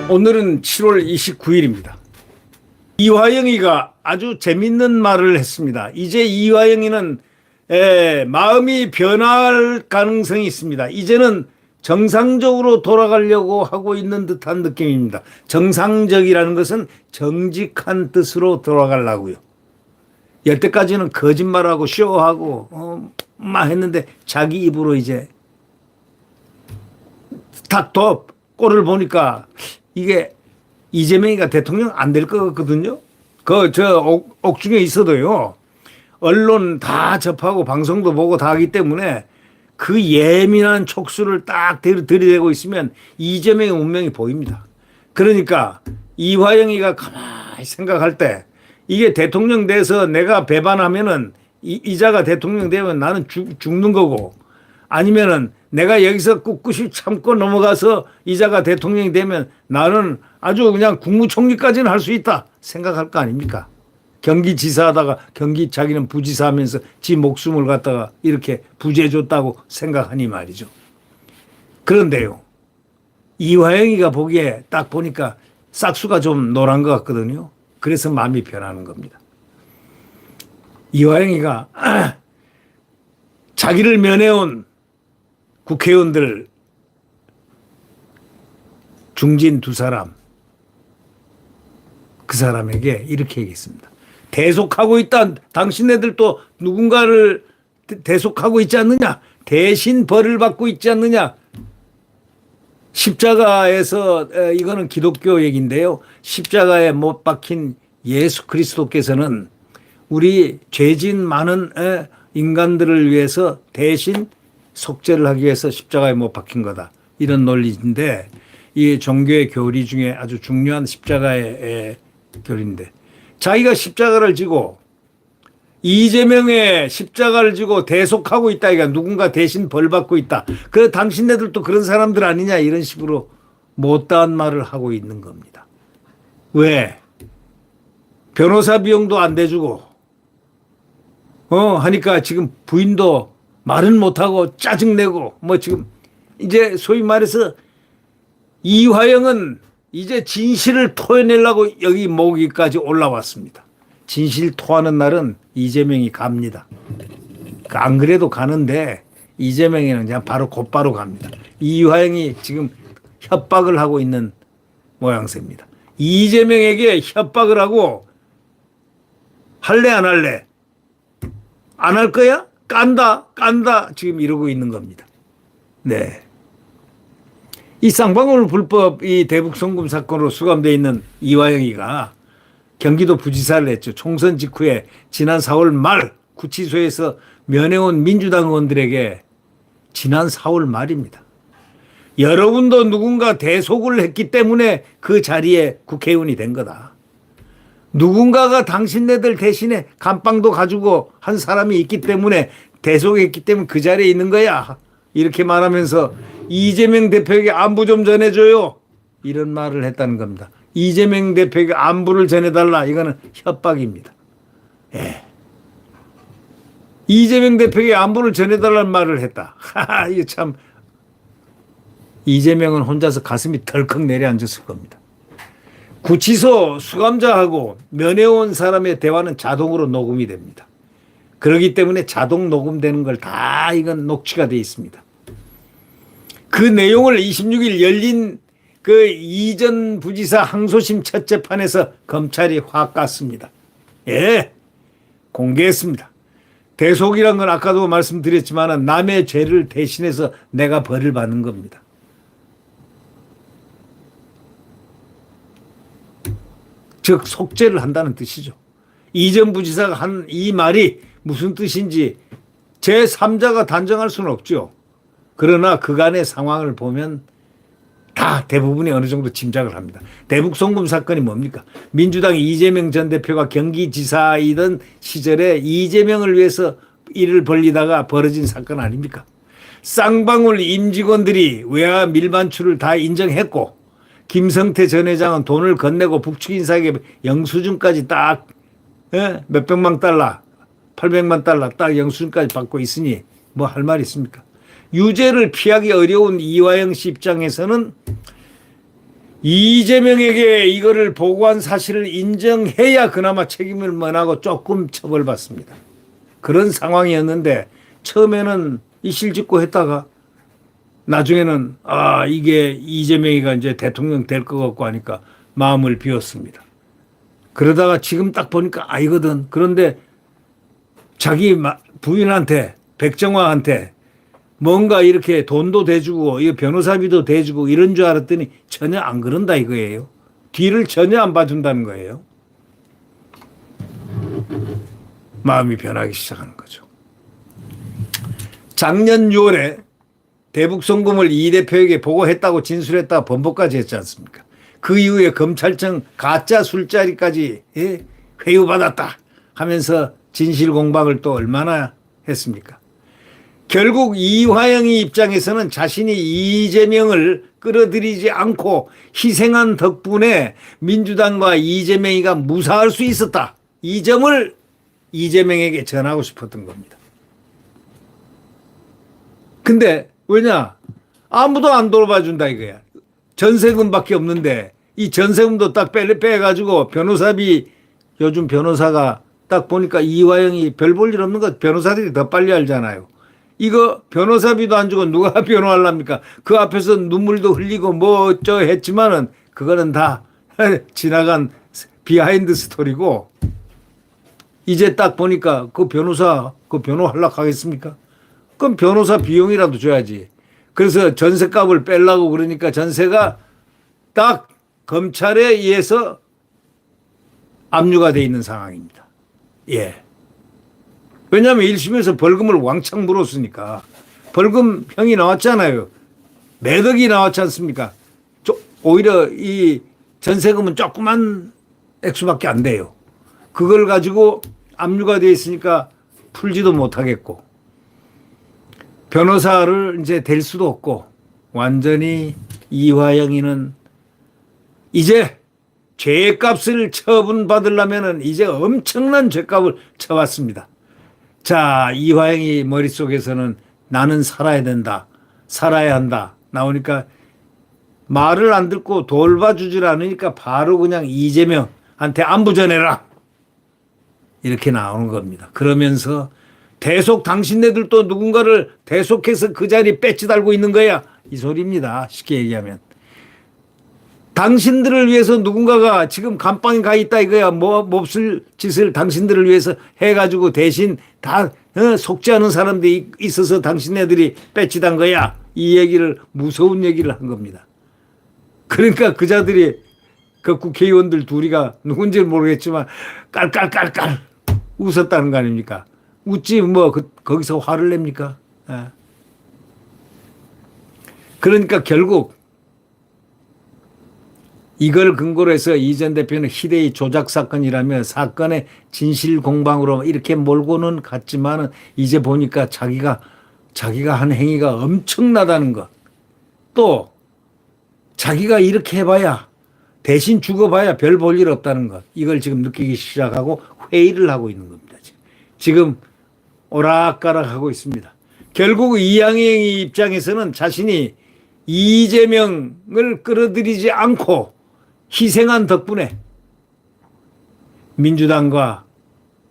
오늘은 7월 29일입니다. 이화영이가 아주 재밌는 말을 했습니다. 이제 이화영이는 마음이 변할 가능성이 있습니다. 이제는 정상적으로 돌아가려고 하고 있는 듯한 느낌입니다. 정상적이라는 것은 정직한 뜻으로 돌아가려고요. 여태까지는 거짓말하고 쇼하고 막 했는데 자기 입으로 이제 딱 또 꼴을 보니까 이게 이재명이가 대통령 안 될 것 같거든요. 옥중에 있어도요. 언론 다 접하고 방송도 보고 다 하기 때문에 그 예민한 촉수를 딱 들이대고 있으면 이재명의 운명이 보입니다. 그러니까 이화영이가 가만히 생각할 때 이게 대통령 돼서 내가 배반하면은 이자가 대통령 되면 나는 죽는 거고, 아니면은 내가 여기서 꿋꿋이 참고 넘어가서 이자가 대통령이 되면 나는 아주 그냥 국무총리까지는 할 수 있다 생각할 거 아닙니까? 경기지사 하다가 자기는 부지사 하면서 지 목숨을 갖다가 이렇게 부재해줬다고 생각하니 말이죠. 그런데요, 이화영이가 보기에 딱 보니까 싹수가 좀 노란 것 같거든요. 그래서 마음이 변하는 겁니다. 이화영이가 자기를 면해온 국회의원들 중진 두 사람, 그 사람에게 이렇게 얘기했습니다. 대속하고 있다. 당신네들도 누군가를 대속하고 있지 않느냐. 대신 벌을 받고 있지 않느냐. 십자가에서, 이거는 기독교 얘기인데요. 십자가에 못 박힌 예수 그리스도께서는 우리 죄진 많은 인간들을 위해서 대신 속죄를 하기 위해서 십자가에 못 박힌 거다. 이런 논리인데, 이 종교의 교리 중에 아주 중요한 십자가의 교리인데, 자기가 십자가를 지고 이재명의 십자가를 지고 대속하고 있다. 이가 누군가 대신 벌 받고 있다. 그 당신네들도 그런 사람들 아니냐, 이런 식으로 못다한 말을 하고 있는 겁니다. 왜? 변호사 비용도 안 대주고 하니까 지금 부인도 말은 못하고 짜증내고 지금 이제 소위 말해서 이화영은 이제 진실을 토해내려고 여기 모기까지 올라왔습니다. 진실 토하는 날은 이재명이 갑니다. 안 그래도 가는데 이재명이는 그냥 곧바로 갑니다. 이화영이 지금 협박을 하고 있는 모양새입니다. 이재명에게 협박을 하고 할래 안 할래? 안 할 거야? 깐다 지금 이러고 있는 겁니다. 네. 이 쌍방울 불법 이 대북 송금 사건으로 수감되어 있는 이화영이가 경기도 부지사를 했죠. 총선 직후에 지난 4월 말 구치소에서 면회온 민주당 의원들에게 지난 4월 말입니다. 여러분도 누군가 대속을 했기 때문에 그 자리에 국회의원이 된 거다. 누군가가 당신네들 대신에 감방도 가지고 한 사람이 있기 때문에 대속했기 때문에 그 자리에 있는 거야. 이렇게 말하면서 이재명 대표에게 안부 좀 전해줘요. 이런 말을 했다는 겁니다. 이재명 대표에게 안부를 전해달라. 이거는 협박입니다. 예. 이재명 대표에게 안부를 전해달라는 말을 했다. 이게 참, 이재명은 혼자서 가슴이 덜컥 내려앉았을 겁니다. 구치소 수감자하고 면회온 사람의 대화는 자동으로 녹음이 됩니다. 그렇기 때문에 자동 녹음되는 걸 다 이건 녹취가 되어 있습니다. 그 내용을 26일 열린 그 이전 부지사 항소심 첫 재판에서 검찰이 확 깠습니다. 예, 공개했습니다. 대속이란 건 아까도 말씀드렸지만 남의 죄를 대신해서 내가 벌을 받는 겁니다. 즉 속죄를 한다는 뜻이죠. 이전 부지사가 한 이 말이 무슨 뜻인지 제3자가 단정할 수는 없죠. 그러나 그간의 상황을 보면 다 대부분이 어느 정도 짐작을 합니다. 대북 송금 사건이 뭡니까? 민주당 이재명 전 대표가 경기지사이던 시절에 이재명을 위해서 일을 벌리다가 벌어진 사건 아닙니까? 쌍방울 임직원들이 외화 밀반출을 다 인정했고 김성태 전 회장은 돈을 건네고 북측 인사에게 영수증까지 딱 몇백만 달러 $800만 딱 영수증까지 받고 있으니 뭐 할 말 있습니까? 유죄를 피하기 어려운 이화영 씨 입장에서는 이재명에게 이거를 보고한 사실을 인정해야 그나마 책임을 면하고 조금 처벌받습니다. 그런 상황이었는데 처음에는 이실직고 했다가 나중에는 이게 이재명이가 이제 대통령 될 것 같고 하니까 마음을 비웠습니다. 그러다가 지금 딱 보니까 아니거든. 그런데 자기 부인한테 백정화한테 뭔가 이렇게 돈도 대주고 이 변호사비도 대주고 이런 줄 알았더니 전혀 안 그런다 이거예요. 뒤를 전혀 안 봐준다는 거예요. 마음이 변하기 시작하는 거죠. 작년 6월에 대북 송금을 이 대표에게 보고했다고 진술했다가 번복까지 했지 않습니까? 그 이후에 검찰청 가짜 술자리까지 회유받았다 하면서 진실 공방을 또 얼마나 했습니까? 결국 이화영이 입장에서는 자신이 이재명을 끌어들이지 않고 희생한 덕분에 민주당과 이재명이가 무사할 수 있었다. 이 점을 이재명에게 전하고 싶었던 겁니다. 근데 왜냐? 아무도 안 돌봐준다 이거야. 전세금밖에 없는데 이 전세금도 딱 빼가지고 변호사비 요즘 변호사가 딱 보니까 이화영이 별 볼 일 없는 거 변호사들이 더 빨리 알잖아요. 이거 변호사비도 안 주고 누가 변호하랍니까? 그 앞에서 눈물도 흘리고 뭐 어쩌 했지만은 그거는 다 지나간 비하인드 스토리고 이제 딱 보니까 그 변호사 그 변호하려고 하겠습니까? 그럼 변호사 비용이라도 줘야지. 그래서 전세값을 빼려고 그러니까 전세가 딱 검찰에 의해서 압류가 돼 있는 상황입니다. 예. 왜냐하면 1심에서 벌금을 왕창 물었으니까 벌금형이 나왔잖아요. 몇 억이 나왔지 않습니까? 오히려 이 전세금은 조그만 액수밖에 안 돼요. 그걸 가지고 압류가 돼 있으니까 풀지도 못하겠고 변호사를 이제 댈 수도 없고 완전히 이화영이는 이제 죄값을 처분받으려면은 이제 엄청난 죄값을 쳐왔습니다. 자, 이화영이 머릿속에서는 나는 살아야 된다. 살아야 한다. 나오니까 말을 안 듣고 돌봐주질 않으니까 바로 그냥 이재명한테 안부 전해라. 이렇게 나오는 겁니다. 그러면서 대속 당신네들도 누군가를 대속해서 그 자리에 배치 달고 있는 거야. 이 소리입니다. 쉽게 얘기하면. 당신들을 위해서 누군가가 지금 감방에 가 있다 이거야. 뭐 몹쓸 짓을 당신들을 위해서 해가지고 대신 다 속지 않은 사람들이 있어서 당신네들이 배치단 거야. 이 얘기를 무서운 얘기를 한 겁니다. 그러니까 그자들이 그 국회의원들 둘이가 누군지는 모르겠지만 깔깔깔깔 웃었다는 거 아닙니까? 웃지 뭐 거기서 화를 냅니까? 그러니까 결국 이걸 근거로 해서 이 전 대표는 희대의 조작 사건이라며 사건의 진실 공방으로 이렇게 몰고는 갔지만은 이제 보니까 자기가 한 행위가 엄청나다는 것. 또 자기가 이렇게 해봐야 대신 죽어봐야 별 볼 일 없다는 것. 이걸 지금 느끼기 시작하고 회의를 하고 있는 겁니다. 지금 오락가락하고 있습니다. 결국 이양희 입장에서는 자신이 이재명을 끌어들이지 않고 희생한 덕분에 민주당과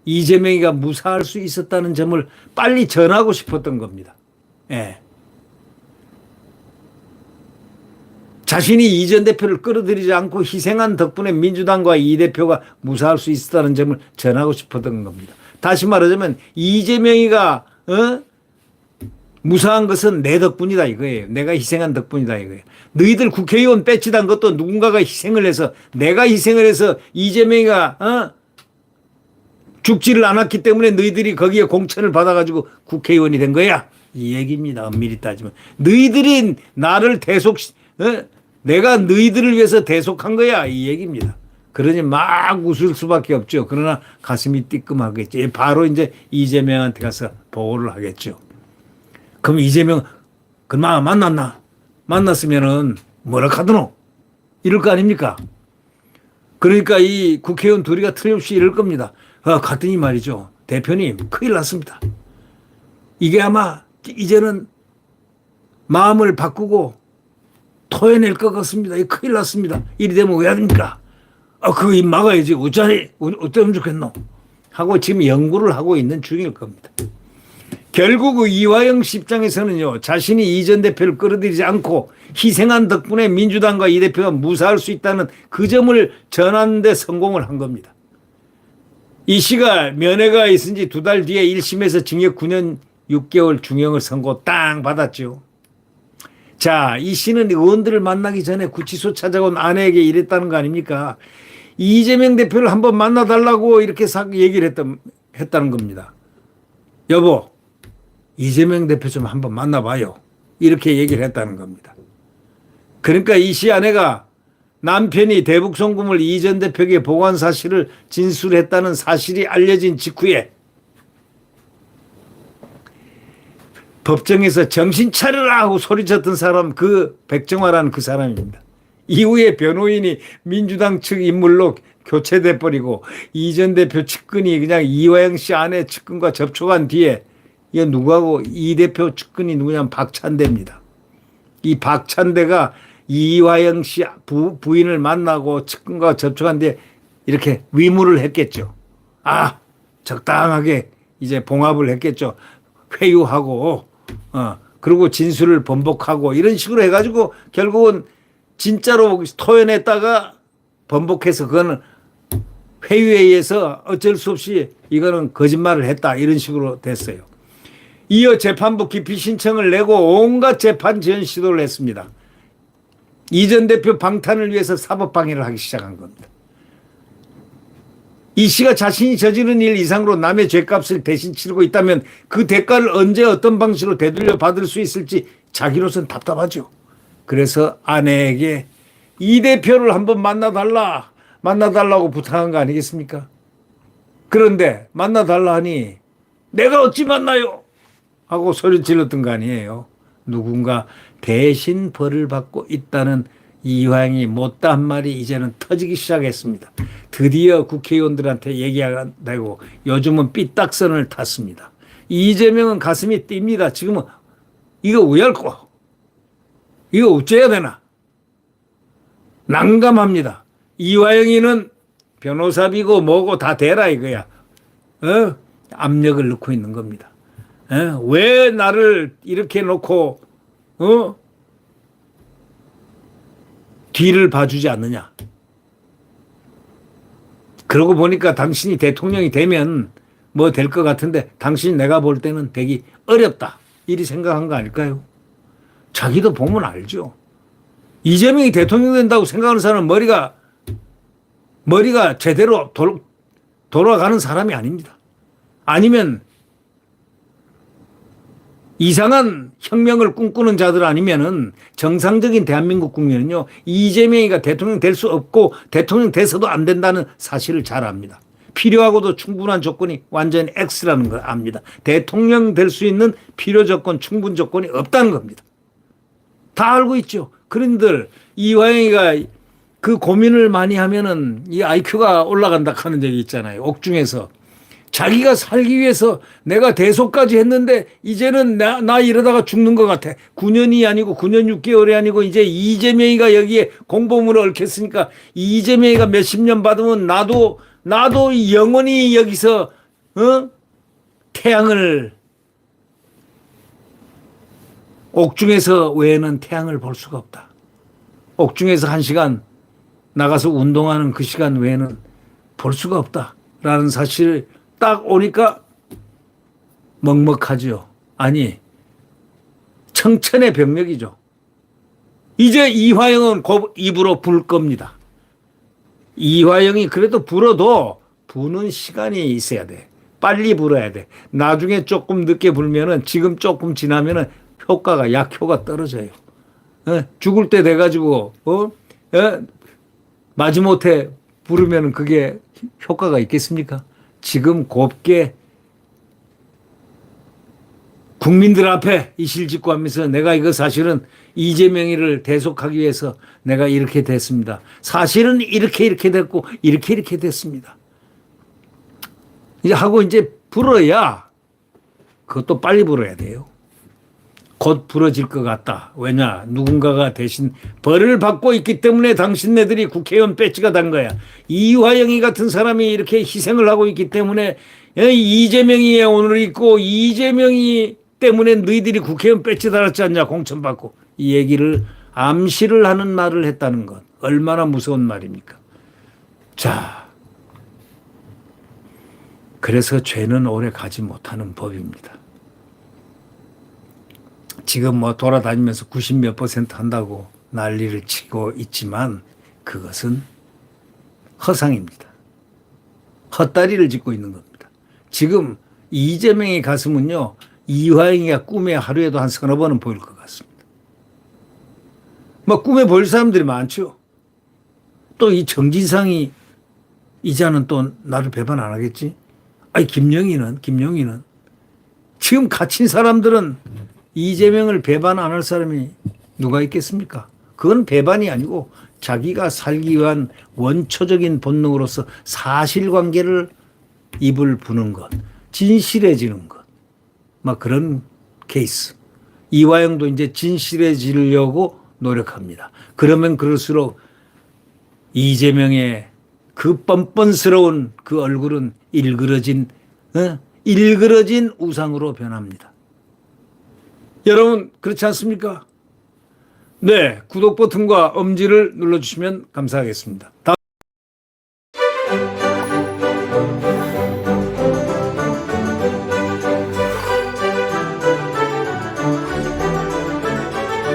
이재명이가 무사할 수 있었다는 점을 빨리 전하고 싶었던 겁니다. 예. 자신이 이 전 대표를 끌어들이지 않고 희생한 덕분에 민주당과 이 대표가 무사할 수 있었다는 점을 전하고 싶었던 겁니다. 다시 말하자면 이재명이가 무사한 것은 내 덕분이다 이거예요. 내가 희생한 덕분이다 이거예요. 너희들 국회의원 배치단 것도 누군가가 희생을 해서 내가 희생을 해서 이재명이가 죽지를 않았기 때문에 너희들이 거기에 공천을 받아가지고 국회의원이 된 거야. 이 얘기입니다. 엄밀히 따지면. 너희들이 나를 내가 너희들을 위해서 대속한 거야. 이 얘기입니다. 그러니 막 웃을 수밖에 없죠. 그러나 가슴이 띠끔하겠죠. 바로 이제 이재명한테 가서 보고를 하겠죠. 그럼 이재명 그만 만났나? 만났으면은 뭐라 카드노? 이럴 거 아닙니까? 그러니까 이 국회의원 둘이가 틀림없이 이럴 겁니다. 갔더니 말이죠. 대표님 큰일 났습니다. 이게 아마 이제는 마음을 바꾸고 토해낼 것 같습니다. 이 큰일 났습니다. 이리 되면 왜 합니까? 그거 입 막아야지. 어쩌면 좋겠노? 하고 지금 연구를 하고 있는 중일 겁니다. 결국 이화영 씨 입장에서는요, 자신이 이 전 대표를 끌어들이지 않고 희생한 덕분에 민주당과 이 대표가 무사할 수 있다는 그 점을 전하는 데 성공을 한 겁니다. 이 씨가 면회가 있은 지 2달 뒤에 1심에서 징역 9년 6개월 중형을 선고 땅 받았죠. 자, 이 씨는 의원들을 만나기 전에 구치소 찾아온 아내에게 이랬다는 거 아닙니까? 이재명 대표를 한번 만나달라고 이렇게 얘기를 했다는 겁니다. 여보, 이재명 대표 좀 한번 만나봐요. 이렇게 얘기를 했다는 겁니다. 그러니까 이 씨 아내가 남편이 대북 송금을 이 전 대표에게 보고한 사실을 진술했다는 사실이 알려진 직후에 법정에서 정신 차려라 하고 소리쳤던 사람, 그 백정화라는 그 사람입니다. 이후에 변호인이 민주당 측 인물로 교체돼 버리고 이 전 대표 측근이 그냥 이화영 씨 아내 측근과 접촉한 뒤에 이게 누구하고 이 대표 측근이 누구냐면 박찬대입니다. 이 박찬대가 이화영 씨 부인을 만나고 측근과 접촉한 뒤에 이렇게 위무를 했겠죠. 적당하게 이제 봉합을 했겠죠. 회유하고 그리고 진술을 번복하고 이런 식으로 해가지고 결국은 진짜로 토해냈다가 번복해서 그거는 회유에 의해서 어쩔 수 없이 이거는 거짓말을 했다 이런 식으로 됐어요. 이어 재판부 기피 신청을 내고 온갖 재판 지연 시도를 했습니다. 이 전 대표 방탄을 위해서 사법방해를 하기 시작한 겁니다. 이 씨가 자신이 저지른 일 이상으로 남의 죗값을 대신 치르고 있다면 그 대가를 언제 어떤 방식으로 되돌려 받을 수 있을지 자기로서는 답답하죠. 그래서 아내에게 이 대표를 한번 만나달라고 부탁한 거 아니겠습니까? 그런데 만나달라 하니 내가 어찌 만나요? 하고 소리 질렀던 거 아니에요. 누군가 대신 벌을 받고 있다는 이화영이 못다 한 말이 이제는 터지기 시작했습니다. 드디어 국회의원들한테 얘기가 되고 요즘은 삐딱선을 탔습니다. 이재명은 가슴이 뜁니다. 지금은 이거 우열고 이거 어째야 되나 난감합니다. 이화영이는 변호사비고 뭐고 다 대라 이거야. 압력을 넣고 있는 겁니다. 왜 나를 이렇게 놓고 뒤를 봐주지 않느냐. 그러고 보니까 당신이 대통령이 되면 뭐 될 것 같은데 당신 내가 볼 때는 되기 어렵다. 이리 생각한 거 아닐까요? 자기도 보면 알죠. 이재명이 대통령 된다고 생각하는 사람은 머리가 제대로 돌아가는 사람이 아닙니다. 아니면 이상한 혁명을 꿈꾸는 자들 아니면은 정상적인 대한민국 국민은요, 이재명이가 대통령 될 수 없고 대통령 돼서도 안 된다는 사실을 잘 압니다. 필요하고도 충분한 조건이 완전히 X라는 걸 압니다. 대통령 될 수 있는 필요 조건, 충분 조건이 없다는 겁니다. 다 알고 있죠. 그런들 이화영이가 그 고민을 많이 하면은 이 IQ가 올라간다 하는 적이 있잖아요. 옥중에서. 자기가 살기 위해서 내가 대소까지 했는데 이제는 나 이러다가 죽는 것 같아. 9년이 아니고 9년 6개월이 아니고 이제 이재명이가 여기에 공범으로 얽혔으니까 이재명이가 몇십 년 받으면 나도 영원히 여기서 태양을 옥중에서 외에는 태양을 볼 수가 없다. 옥중에서 1시간 나가서 운동하는 그 시간 외에는 볼 수가 없다라는 사실을 딱 오니까 먹먹하죠. 아니, 청천의 병력이죠. 이제 이화영은 곧 입으로 불 겁니다. 이화영이 그래도 불어도 부는 시간이 있어야 돼. 빨리 불어야 돼. 나중에 조금 늦게 불면은 지금 조금 지나면은 효과가 약효가 떨어져요. 죽을 때 돼가지고 마지못해 부르면은 그게 효과가 있겠습니까? 지금 곱게 국민들 앞에 이실직고 하면서 내가 이거 사실은 이재명이를 대속하기 위해서 내가 이렇게 됐습니다. 사실은 이렇게 됐고 이렇게 됐습니다. 이제 하고 이제 불어야 그것도 빨리 불어야 돼요. 곧 부러질 것 같다. 왜냐? 누군가가 대신 벌을 받고 있기 때문에 당신네들이 국회의원 배지가 단 거야. 이화영이 같은 사람이 이렇게 희생을 하고 있기 때문에 이재명이 오늘 있고 이재명이 때문에 너희들이 국회의원 배지 달았지 않냐. 공천받고. 이 얘기를 암시를 하는 말을 했다는 것. 얼마나 무서운 말입니까? 자, 그래서 죄는 오래 가지 못하는 법입니다. 지금 뭐 돌아다니면서 90몇 % 한다고 난리를 치고 있지만 그것은 허상입니다. 헛다리를 짚고 있는 겁니다. 지금 이재명의 가슴은요, 이화영이가 꿈에 하루에도 한 서너 번은 보일 것 같습니다. 뭐 꿈에 보일 사람들이 많죠. 또 이 정진상이 이자는 또 나를 배반 안 하겠지? 아니 김영희는 지금 갇힌 사람들은 이재명을 배반 안 할 사람이 누가 있겠습니까? 그건 배반이 아니고 자기가 살기 위한 원초적인 본능으로서 사실관계를 입을 부는 것, 진실해지는 것, 막 그런 케이스. 이화영도 이제 진실해지려고 노력합니다. 그러면 그럴수록 이재명의 그 뻔뻔스러운 그 얼굴은 일그러진 우상으로 변합니다. 여러분 그렇지 않습니까? 네, 구독 버튼과 엄지를 눌러주시면 감사하겠습니다.